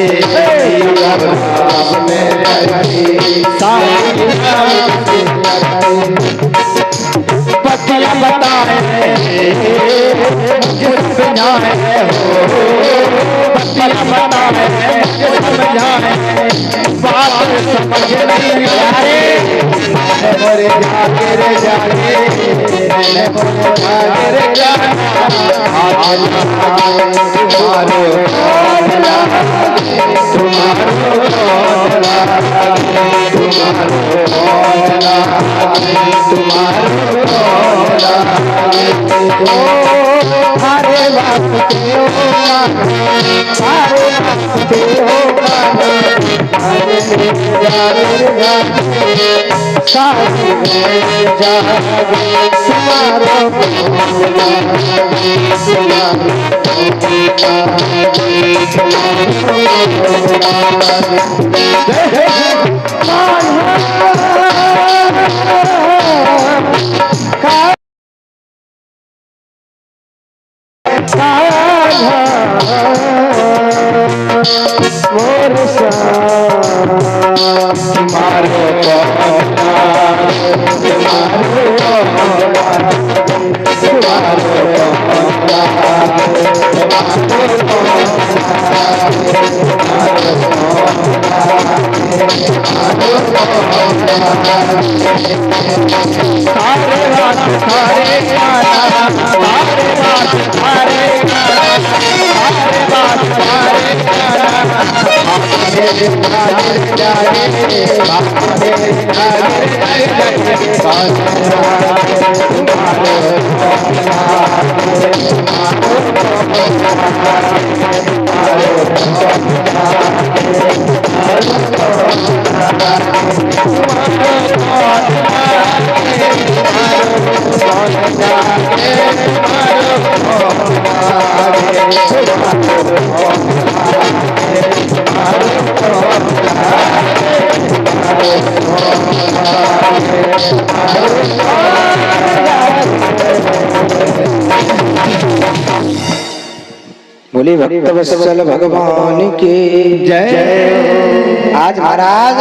जिया अवरास में करके शादी नाज से करते पतिया बताए मुझे समझाए हो पतिया बताए मुझे समझाए बात समझ नहीं आए मोरे जाके रे जाके मैंने मोरे जाके रे जाके तुम्हारो हरे वास्ते होगा हरे वास्ते होगा हरे जागे सारे जागे तुम्हारो बोले भक्तवत्सल भगवान की जय। आज महाराज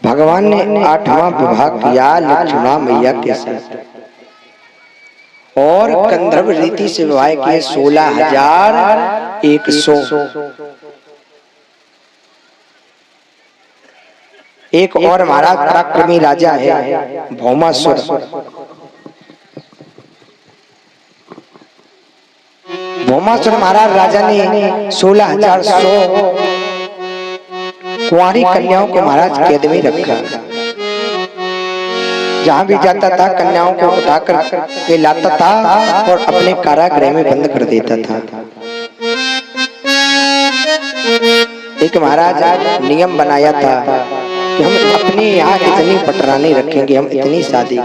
भगवान ने 8वां विवाह किया लक्ष्मणा मैया के साथ और गंधर्व रीति से विवाह किए 16,100। एक और महाराज पराक्रमी राजा है भौमासुर। भौमासुर महाराज राजा ने 16,100 कुंवारी कन्याओं को महाराज कैद में रखा। जहां भी जाता था कन्याओं को उठाकर के लाता था और अपने कारागृह में बंद कर देता था। एक महाराज नियम बनाया था कि हम अपने यहाँ इतनी पटरानी रखेंगे, हम इतनी शादी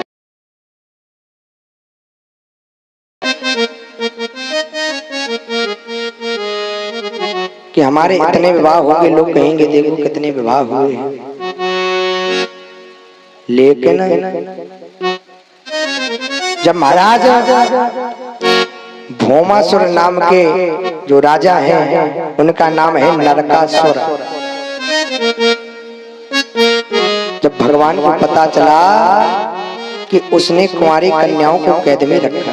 कि हमारे इतने विवाह होंगे, लोग कहेंगे देखो कितने विवाह हुए हैं। लेकिन जब महाराज भौमासुर नाम के जो राजा हैं, उनका नाम है नरकासुर, जब भगवान को पता चला कि उसने कुंवारी कन्याओं को कैद में रखा,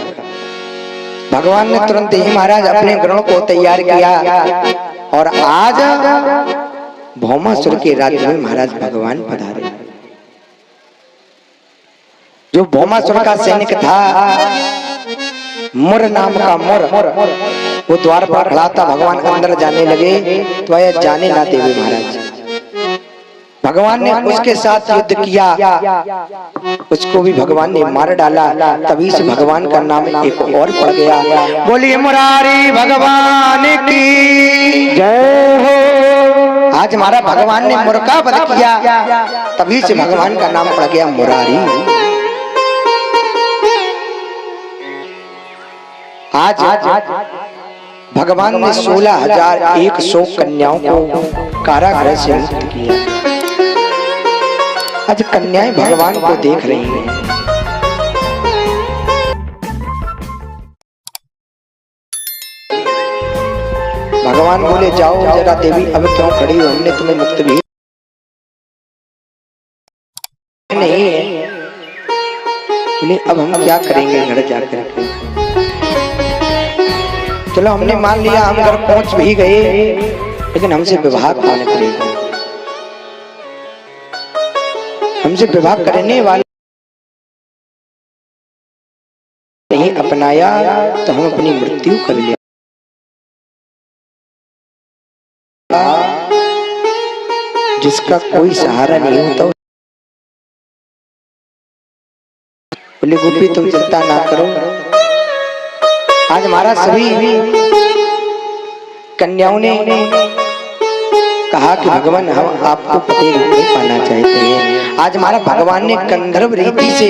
भगवान ने तुरंत ही महाराज अपने गणों को तैयार किया और आज भौमासुर के राज्य में महाराज भगवान पधारे। जो भौमासुर का सैनिक था मुर नाम का मुर, वो द्वार पर खड़ा था। भगवान अंदर जाने लगे तो आया जाने ना देवे महाराज। भगवान ने उसके साथ युद्ध किया, उसको भी भगवान ने मार डाला। तभी से भगवान का नाम एक और पड़ गया। बोलिए मुरारी भगवान की जय हो। आज हमारा भगवान ने मुर का वध किया, तभी से भगवान का नाम पड़ गया मुरारी। आज भगवान ने 16,100 कन्याओं को कारागृह से मुक्त किया। आज कन्याएं भगवान को देख रही हैं। भगवान बोले जाओ जरा देवी, अब क्यों खड़ी हो, हमने तुम्हें मुक्त भी नहीं है। बोले अब हम क्या करेंगे घर जाकर के। चलो हमने मान लिया, हम घर पहुंच भी गए, लेकिन हमसे विवाह करने पड़ेगा। हमसे विवाह करने वाले नहीं अपनाया तो हम अपनी मृत्यु कर ले। जिसका कोई सहारा नहीं होता। बोले गोपी तुम चिंता ना करो, आज हमारा सभी कन्याओं ने कहा कि भगवान हम आपको पति रूप में पाना चाहते हैं। आज हमारा भगवान ने गंधर्व रीति से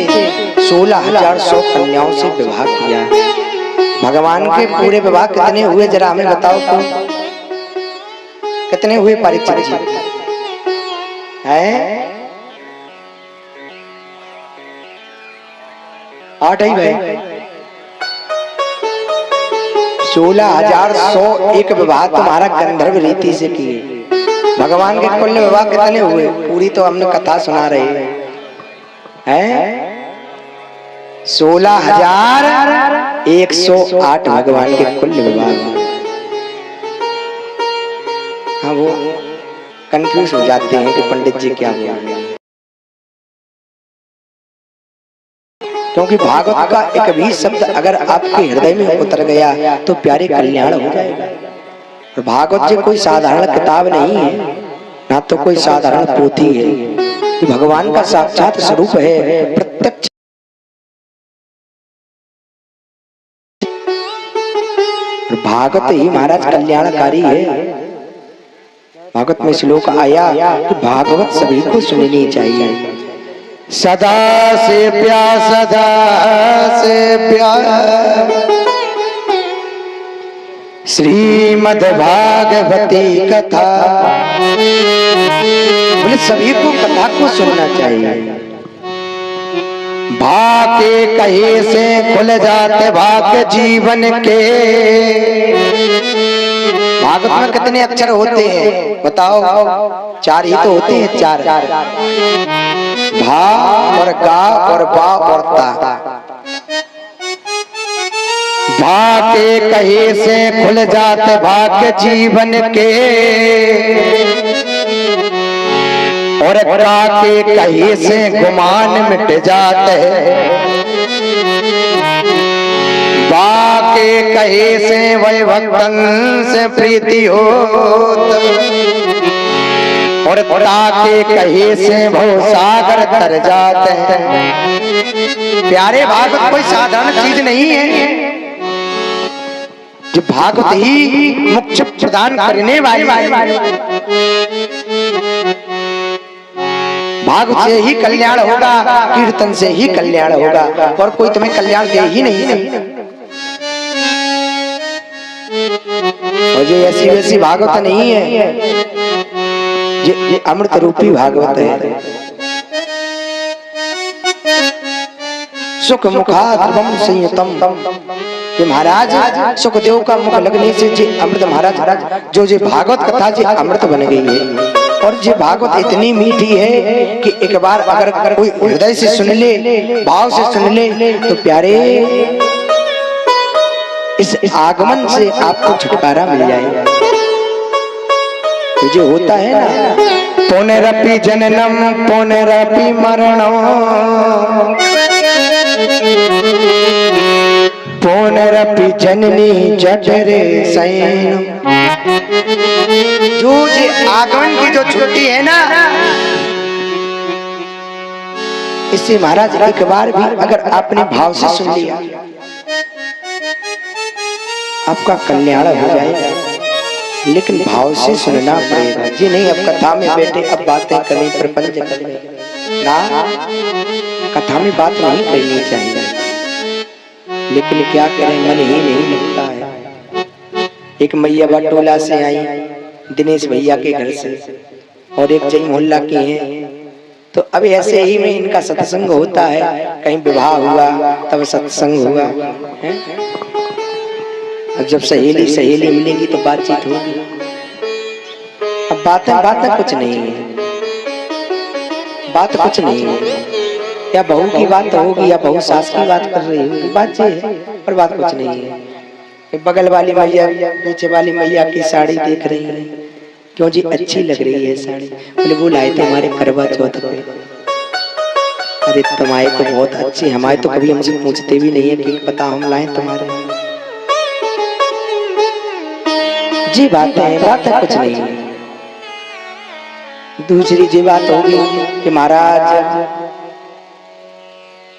16,100 कन्याओं से विवाह किया। भगवान के पूरे विवाह कितने हुए जरा हमें बताओ तो, कितने हुए परीक्षित जी? है 8 ही भाई। 16,101 विवाह तुम्हारा गंधर्व रीति से किए। भगवान के कुल विवाह कितने हुए? पूरी तो हमने कथा सुना रहे हैं। 16,108 भगवान के कुल विवाह। हाँ वो कंफ्यूज हो जाते हैं कि पंडित जी क्या बोल रहे हैं, क्योंकि भागवत का एक भी शब्द अगर आपके हृदय में उतर गया तो प्यारे कल्याण हो जाएगा। और भागवत जी कोई साधारण किताब नहीं है, ना तो कोई साधारण पोथी है, ये भगवान का साक्षात स्वरूप है, प्रत्यक्ष। भागवत ही महाराज कल्याणकारी है। भागवत में श्लोक आया कि भागवत सभी को सुननी चाहिए। सदा से प्यास, सदा से प्यास श्रीमद् भागवती कथा। बोले सभी को कथा को सुनना चाहिए। भाके कहे से खुल जाते भाग्य जीवन के। भागवत में कितने अक्षर होते हैं बताओ? 4 ही तो होते हैं, 4। भा और गा और बा और ता। भाके कहे से खुल जाते भाग्य जीवन के, और का के कहे से गुमान मिट जाते। बा के कहे से वै भक्तन से प्रीति हो, और ता के कहे से भव सागर तर जाते हैं। प्यारे भागवत कोई साधारण चीज नहीं है। जो भागवत ही मोक्ष प्रदान करने वाली, भागवत से ही कल्याण होगा, कीर्तन से ही कल्याण होगा, और कोई तुम्हें कल्याण दे ही नहीं सकता। और जो ऐसी वैसी भागवत नहीं है, ये अमृत रूपी भागवत है। सुख मुखाद्रवम संयुतम। कि महाराज सुखदेव का मुख लगने से जी अमृत, महाराज जो भागवत कथा जी अमृत बन गई है। और ये भागवत इतनी मीठी है कि एक बार अगर कोई हृदय से सुन ले, भाव से सुन ले, तो प्यारे इस आगमन से आपको छुटकारा मिल जाएगा। तो जो होता है ना, पुनरपि जननम पुनरपि मरणम, पुनरपि जननी जठरे शयनम। जो आगमन की जो छुट्टी है ना, इससे महाराज एक बार भी अगर आपने भाव से सुन लिया, आपका कल्याण हो जाएगा। लेकिन भाव से सुनना पड़ेगा जी। नहीं अब कथा में बैठे अब बातें करें, प्रपंच करें ना, कथा में बात नहीं करनी चाहिए। लेकिन क्या करें, मन ही नहीं लगता है। एक मैया बटोला से आई, दिनेश भैया के घर से, और एक जय मोहल्ला की हैं। तो अब ऐसे ही में इनका सत्संग होता है, कहीं विवाह हुआ तब सत्संग हुआ है। अब जब सहेली सहेली मिलेंगी तो बातचीत होगी। अब बातें बातें कुछ नहीं है, बात कुछ नहीं है। या बहू की बात होगी या बहू सास की बात कर रही होगी, बात ये है, पर बात कुछ नहीं है। बगल वाली मैया पीछे वाली मैया की साड़ी देख रही है, क्यों जी अच्छी लग रही है साड़ी। बोले वो लाए थे हमारे करवा चौथ पे। अरे तुम्हारे तो बहुत अच्छी, हमारे तो कभी हमसे पूछते भी नहीं है कि पता हम लाए तुम्हारे। जी बात है, बात है कुछ नहीं है। दूसरी जी बात होगी कि महाराज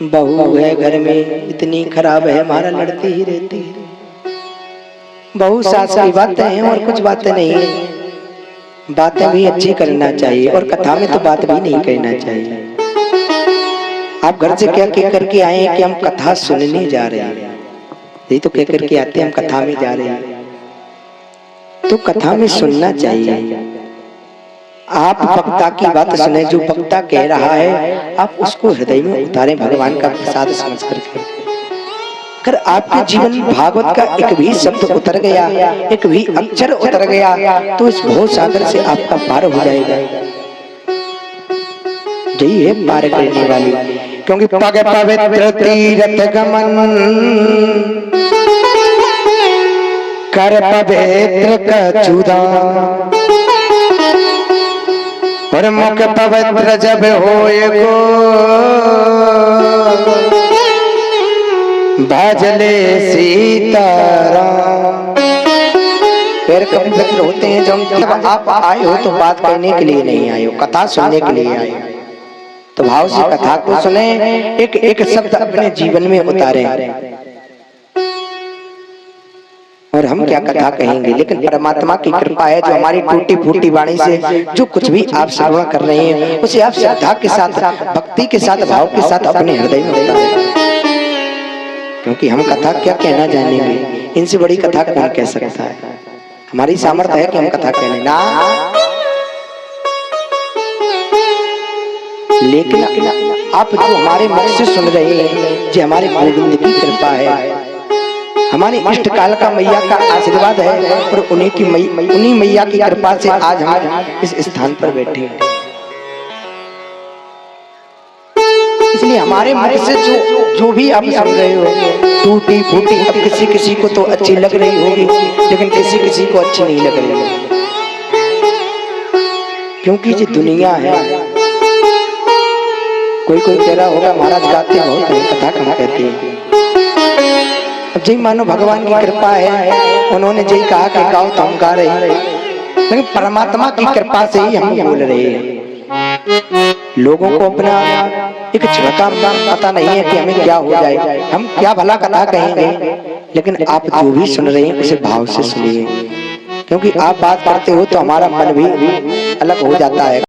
बहू है घर में इतनी खराब है, हमारा लड़ती ही रहती है। बहू सास की बातें हैं और कुछ बातें नहीं है। बातें भी अच्छी करना चाहिए और कथा में तो बात भी नहीं करना चाहिए। आप घर से क्या कह करके आए हैं कि हम कथा सुनने जा रहे हैं, यही तो कह करके आते हैं हम कथा में जा रहे हैं, तो कथा में सुनना चाहिए। आप वक्ता की बात सुने, जो वक्ता कह रहा है आप उसको हृदय में उतारें भगवान का प्रसाद समझ करके। अगर आपके जीवन में भागवत का एक भी शब्द उतर गया, एक भी अक्षर उतर गया, तो इस भव सागर से आपका पार हो जाएगा। यही है पार करने वाली, क्योंकि पग पवित्र तीर्थ गमन कर पवित्र कछुदा, और मुख पवित्र जब होए गो भजले सीताराम। पैर कब पवित्र होते हैं जब आप आए हो तो बात करने के लिए नहीं आए हो, कथा सुनने के लिए आए हो। तो भाव से कथा को सुने, एक एक शब्द अपने जीवन में उतारे। और हम क्या कथा कहेंगे, लेकिन परमात्मा की कृपा है जो हमारी टूटी फूटी वाणी से जो कुछ भी आप श्रवण कर रहे हैं उसे आप श्रद्धा के साथ, भक्ति के साथ, भाव के साथ अपने हृदय में उतारें। क्योंकि हम कथा क्या कहना जानेंगे, इनसे बड़ी कथा कौन कह सकता है। हमारी सामर्थ्य है कि हम कथा कहने ना, लेकिन आप जो हमारे मुख से सुन रहे हैं जो हमारे गोविंद की कृपा है, हमारे इष्ट काल का मैया का आशीर्वाद है, और उन्हीं मैया की कृपा से आज हम इस स्थान पर बैठे हैं। इसलिए हमारे मुख से जो भी आप सुन रहे हो टूटी फूटी, अब किसी किसी को तो अच्छी लग रही होगी, लेकिन किसी किसी को अच्छी नहीं लग रही है, क्योंकि ये दुनिया है। कोई कोई कह रहा होगा महाराज गाते बहुत है, कथा कहाँ कहती है। अब जी मानो भगवान की कृपा है, उन्होंने जी कहा कि गाओ तो हम गा रहे हैं, लेकिन परमात्मा की कृपा से ही हम बोल रहे हैं। लोगों को अपना एक झटका पता नहीं है कि हमें क्या हो जाए, हम क्या भला कथा कहेंगे, लेकिन आप जो भी सुन रहे हैं उसे भाव से सुनिए, क्योंकि आप बात करते हो तो हमारा मन भी अलग हो जाता है।